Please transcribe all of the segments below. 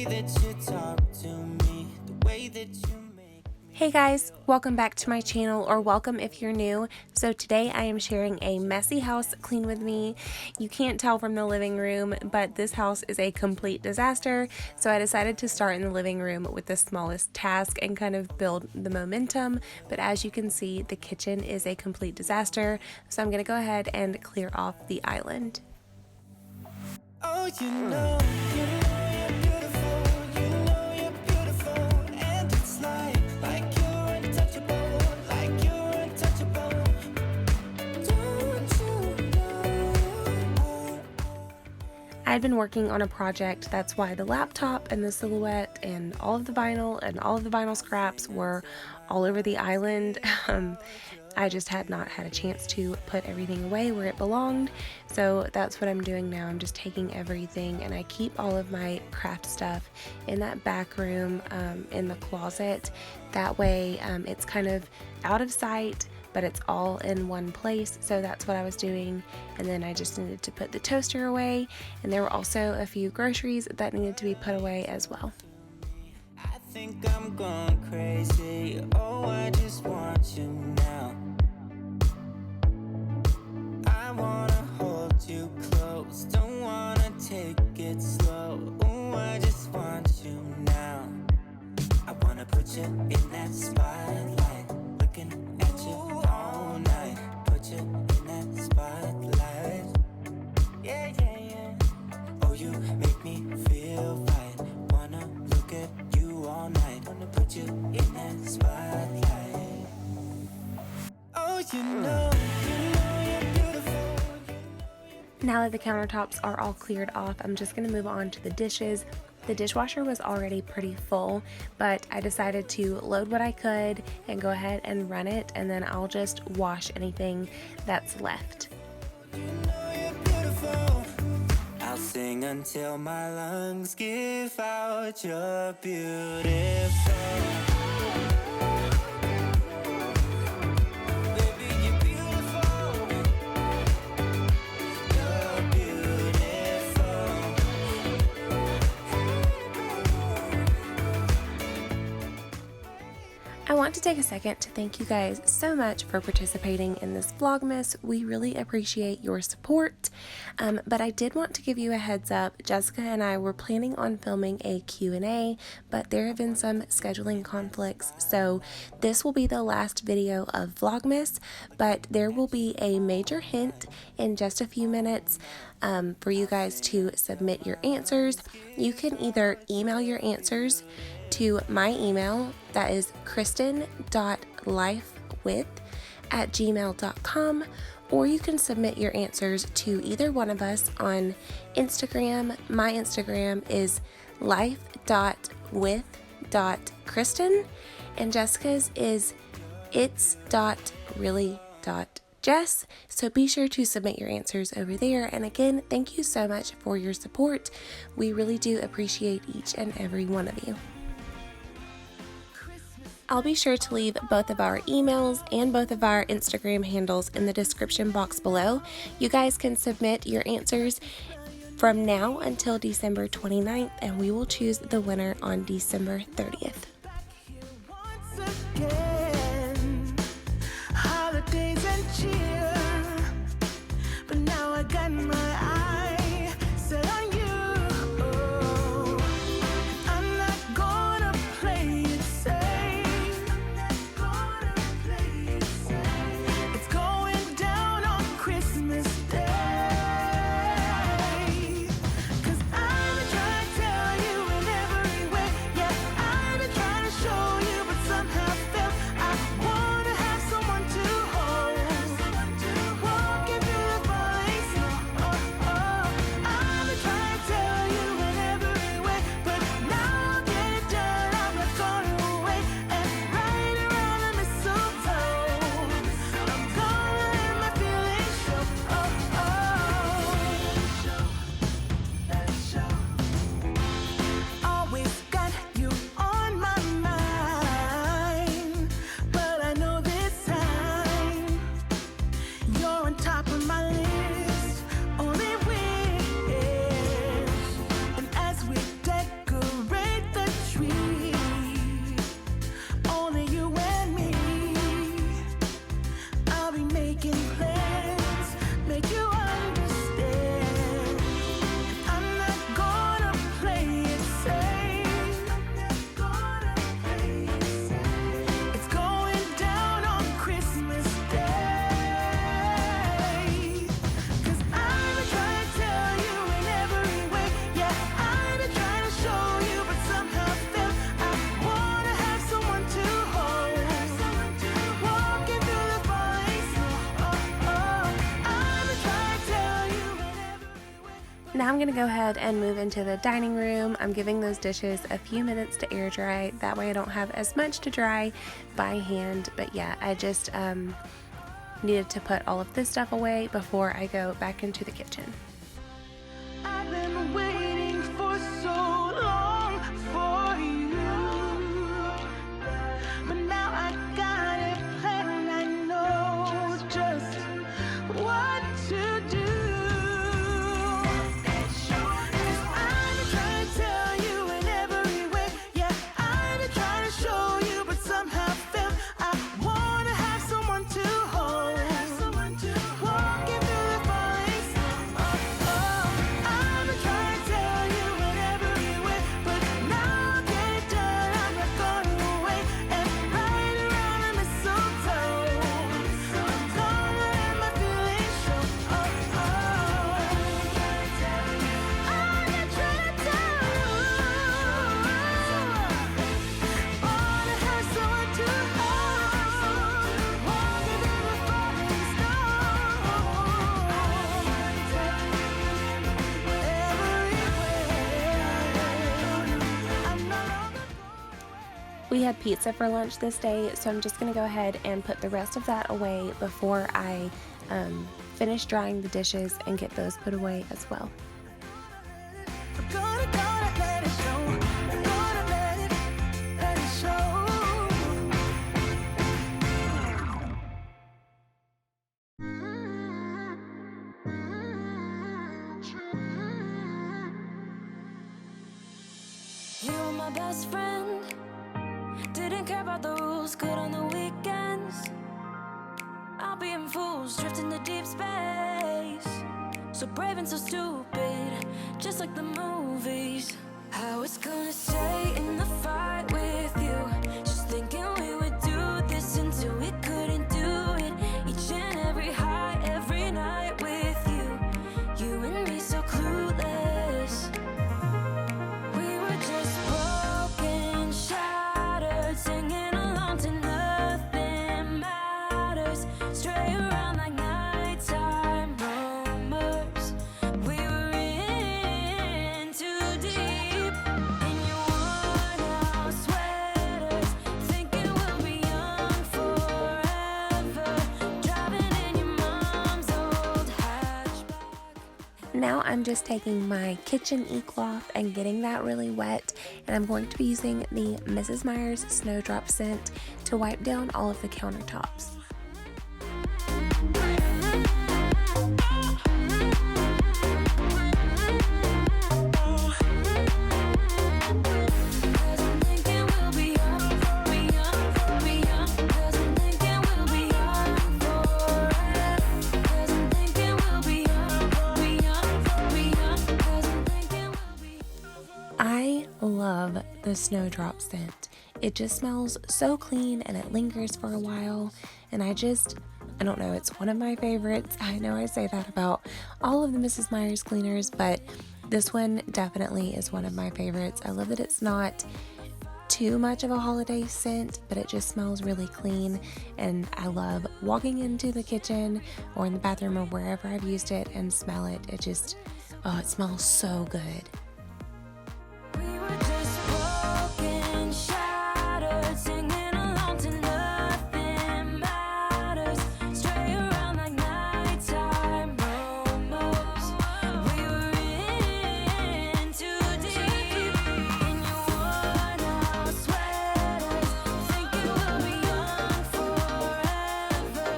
that you talk to me, the way that you make me. Hey guys, welcome back to my channel, or welcome if you're new. So today I am sharing a messy house clean with me. You can't tell from the living room, but this house is a complete disaster. So I decided to start in the living room with the smallest task and kind of build the momentum. But as you can see, the kitchen is a complete disaster. So I'm gonna go ahead and clear off the island. Oh, you know you're beautiful, you're beautiful, and it's like you're untouchable, like you're untouchable. Don't you know? I'd been working on a project, that's why the laptop and the silhouette and all of the vinyl scraps were all over the island. I just had not had a chance to put everything away where it belonged, so that's what I'm doing now. I'm just taking everything, and I keep all of my craft stuff in that back room in the closet. That way it's kind of out of sight, but it's all in one place. So that's what I was doing. And then I just needed to put the toaster away, and there were also a few groceries that needed to be put away as well. I think I'm going crazy. Oh, I just want you now. I wanna hold you close, don't wanna take it slow. Ooh, I just want you now. I wanna put you in that spotlight, looking at you all night. Put you in that spotlight. Yeah, yeah, yeah. Oh, you make me feel right. Wanna look at you all night. Wanna put you in that spotlight. Oh, you know you're beautiful. Now that the countertops are all cleared off, I'm just going to move on to the dishes. The dishwasher was already pretty full, but I decided to load what I could and go ahead and run it, and then I'll just wash anything that's left. You know you're beautiful. I'll sing until my lungs give out. You're beautiful. Baby, you're beautiful. You're beautiful. I want to take a second to thank you guys so much for participating in this Vlogmas. We really appreciate your support. But I did want to give you a heads up. Jessica and I were planning on filming a Q&A, but there have been some scheduling conflicts. So this will be the last video of Vlogmas, but there will be a major hint in just a few minutes for you guys to submit your answers. You can either email your answers to my email, that is kristen.lifewith@gmail.com, or you can submit your answers to either one of us on Instagram. My Instagram is life.with.kristen, and Jessica's is its.really.jess. So be sure to submit your answers over there. And again, thank you so much for your support. We really do appreciate each and every one of you. I'll be sure to leave both of our emails and both of our Instagram handles in the description box below. You guys can submit your answers from now until December 29th, and we will choose the winner on December 30th. Once again, holidays and cheer. But now I got my eye set on you. I'm not gonna play it safe. It's going down on Christmas Day. 'Cause I've been trying to tell you in every way. Yeah, I've been trying Now I'm gonna go ahead and move into the dining room. I'm giving those dishes a few minutes to air dry. That way I don't have as much to dry by hand. But yeah, I just needed to put all of this stuff away before I go back into the kitchen. I've been waiting for so long for you, but now I got it planned. I know just what to do. 'Cause I've been trying to tell you in every way. Yeah, I've been trying to show you, but somehow failed. I wanna have someone to hold, walking through the falling snow. I've been trying to tell you in every way, but now I get done. I'm not going away, and right around the mistletoe, I'm gonna let my feelings show. I'm just trying to tell you, wanna have someone to hold, walking through the falling snow. We had pizza for lunch this day, so I'm just gonna go ahead and put the rest of that away before I finish drying the dishes and get those put away as well. Gonna let it show. Gonna let it show. You were my best friend. Didn't care about the rules, good on the weekends. I'll be in fools, drifting to deep space. So brave and so stupid, just like the movies. How it's gonna stay in the fight with you. Just thinking we would do this until we couldn't do it. Each and every high, every night with you. You and me so clueless. We were just broken, shattered, singing along to nothing matters. Stray around like nighttime rumors. We were in too deep. In your worn-out sweaters, thinking we'll be young forever. Driving in your mom's old hatchback. Now I'm just taking my kitchen e-cloth and getting that really wet, and I'm going to be using the Mrs. Meyer's Snowdrop scent to wipe down all of the countertops. Cause I'm thinking we'll be young, be young, be young. Cause I'm thinking we'll be young forever. Cause I'm thinking we'll be young, be young, be young. Cause I'm thinking we'll be. I love the Snowdrop scent. It just smells so clean and it lingers for a while, and I don't know, it's one of my favorites. I know I say that about all of the Mrs. Meyer's cleaners, but this one definitely is one of my favorites. I love that it's not too much of a holiday scent, but it just smells really clean, and I love walking into the kitchen or in the bathroom or wherever I've used it and smell it. It just, oh, it smells so good. We were just broken, shattered, singing along to nothing matters. Stray around like nighttime rumors. We were in too deep. In your worn-out sweaters, thinking we'll be young forever.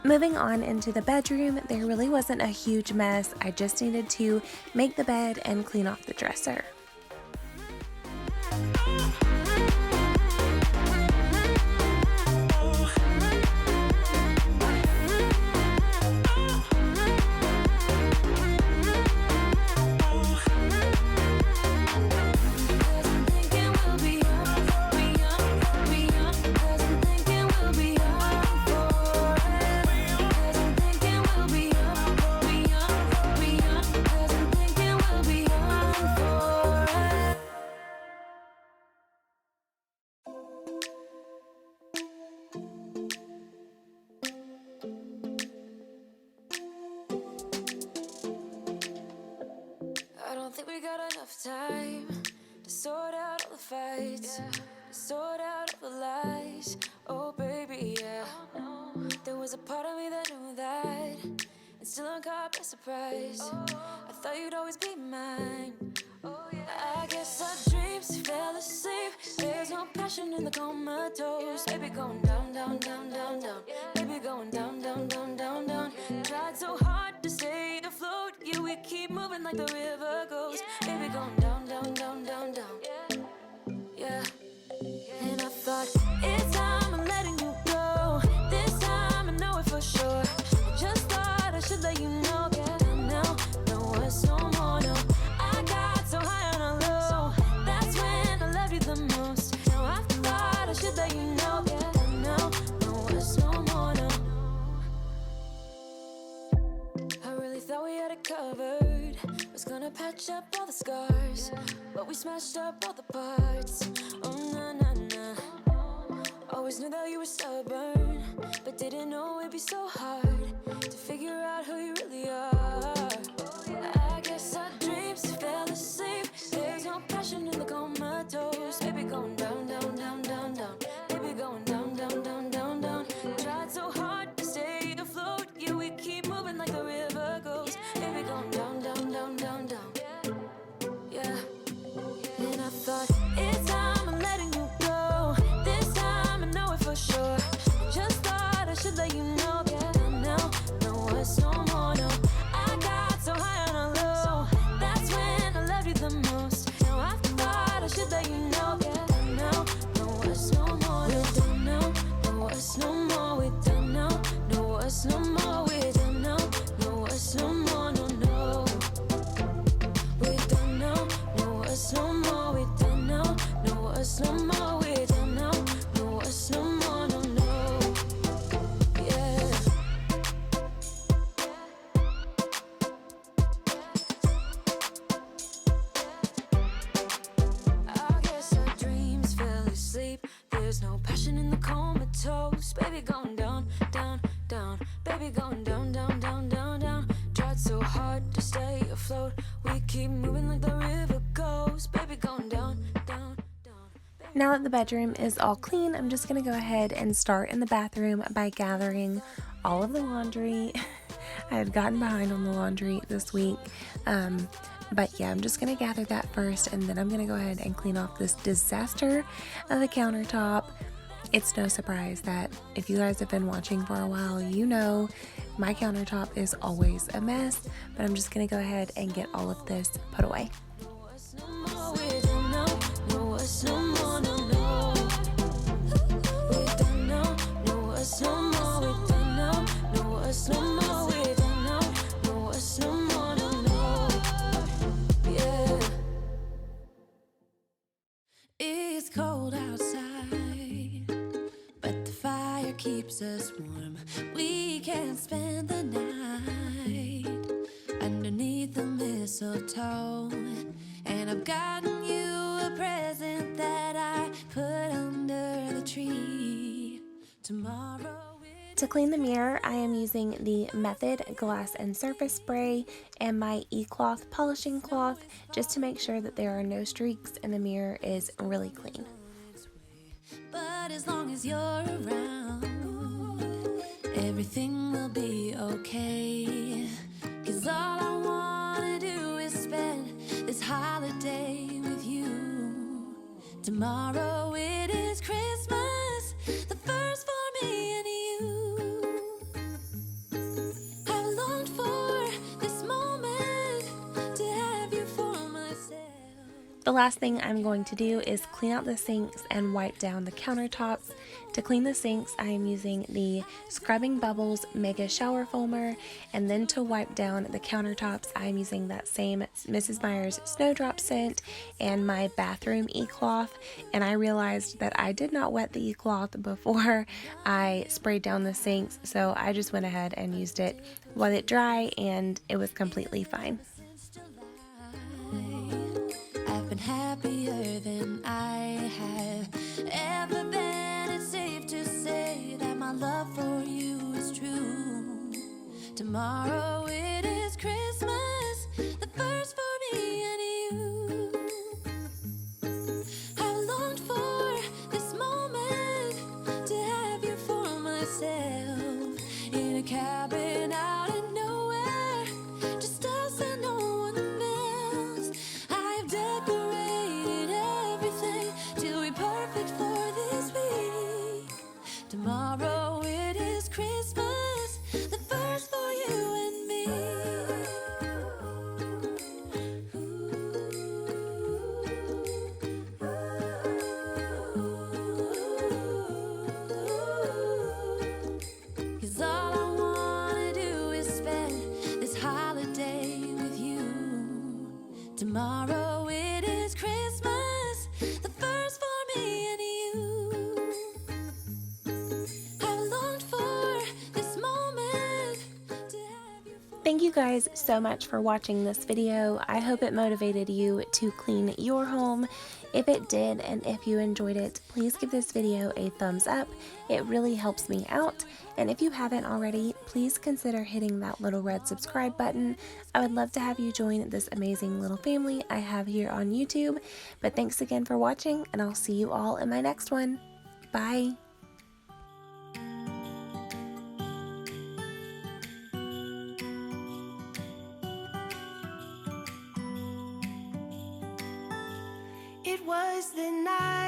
Moving on into the bedroom, there really wasn't a huge mess. I just needed to make the bed and clean off the dresser. Cause I'm thinking we'll be young, be young, be young. Cause I'm thinking we'll be young forever. Cause I'm thinking we'll be young, be young, be young. Cause I'm thinking we'll be young forever. we got enough time to sort out all the fights, to sort out all the lies. Oh baby, yeah. There was a part of me that knew that, and still I'm caught by surprise. I thought you'd always be mine. I guess our dreams fell asleep. There's no passion in the comatose. Baby going down, down, down, down, down. Baby going down, down, down, down, down. Tried so hard to stay afloat. Yeah, we keep moving like the river goes. Baby going down, down, down, down, down. Yeah. And I thought, it's time I'm letting you go. This time I know it for sure. I just thought I should let you know. Yeah, now, no words no more, no. I got so high on a low. That's when I loved you the most. Now I thought I should let you know. Yeah, now, no words no more, no. I really thought we had it covered. Was gonna patch up all the scars, but we smashed up all the parts. Oh na na na. Always knew that you were stubborn, but didn't know it'd be so hard to figure out who you really are. I guess our dreams fell asleep. There's no passion in the comatose. Baby going down, down, down, down, down. Baby going down, down, down, down, down. Tried so hard to stay afloat. Yeah, we keep moving like the river goes. Baby going down, down, down, down, down. Yeah. And I thought, it's time I'm letting you go. This time I know it for sure. Just thought I should let you know. Yeah, now, no words no more, no. I got so high on a low. That's when I loved you the most. Now I thought I should let you know. Yeah, now, no words no more. We're done now, no words no more. We're done now, no words no more. We're done now, no words no more, no, no. We're done now, no words no more. We're done now, no words no more. We're done now, no words no more, no, no. Yeah. I guess our dreams fell asleep. There's no passion in the comatose. Baby going down, down, down. Baby going down, down, down, down, down. Tried so hard to stay afloat. We keep moving like the river goes. Baby going down, down, down. Now that the bedroom is all clean, I'm just going to go ahead and start in the bathroom by gathering all of the laundry. I had gotten behind on the laundry this week. But yeah, I'm just going to gather that first, and then I'm going to go ahead and clean off this disaster of a countertop. It's no surprise that if you guys have been watching for a while, you know my countertop is always a mess, but I'm just going to go ahead and get all of this put away. No words no more. We're done now, no words no more, no, no. We're done now, no words no more. We're done now, no words no more. We're done now, no words no more, no, no. Yeah. It's cold outside, but the fire keeps us warm. We can spend the night underneath the mistletoe. And I've gotten you a present that I put under the tree. Tomorrow To clean the mirror, I am using the Method Glass and Surface Spray and my E-Cloth polishing cloth just to make sure that there are no streaks and the mirror is really clean. but as long as you're around, everything will be okay. 'Cause all I wanna do is spend this holiday with you. Tomorrow it is Christmas, the first for me and you. I've longed for this moment to have you for myself. The last thing I'm going to do is clean out the sinks and wipe down the countertops. To clean the sinks, I am using the Scrubbing Bubbles Mega Shower Foamer, and then to wipe down the countertops, I am using that same Mrs. Meyer's Snowdrop scent and my bathroom e-cloth. And I realized that I did not wet the e-cloth before I sprayed down the sinks, so I just went ahead and used it, let it dry, and it was completely fine. I've been happier than I have ever been. It's safe to say that my love for you is true. Tomorrow it is Christmas, the first for me and you. cabin out in nowhere, just us and no one else. I've decorated everything till we're perfect for this week. Tomorrow it is Christmas, the first for you and me. Cause all I wanna do is spend this holiday with you. Tomorrow it is Christmas, the first for me and you. I've longed for this moment to have you for. Thank you guys so much for watching this video. I hope it motivated you to clean your home. If it did, and if you enjoyed it, please give this video a thumbs up. It really helps me out. And if you haven't already, please consider hitting that little red subscribe button. I would love to have you join this amazing little family I have here on YouTube. But thanks again for watching, and I'll see you all in my next one. Bye. It was the night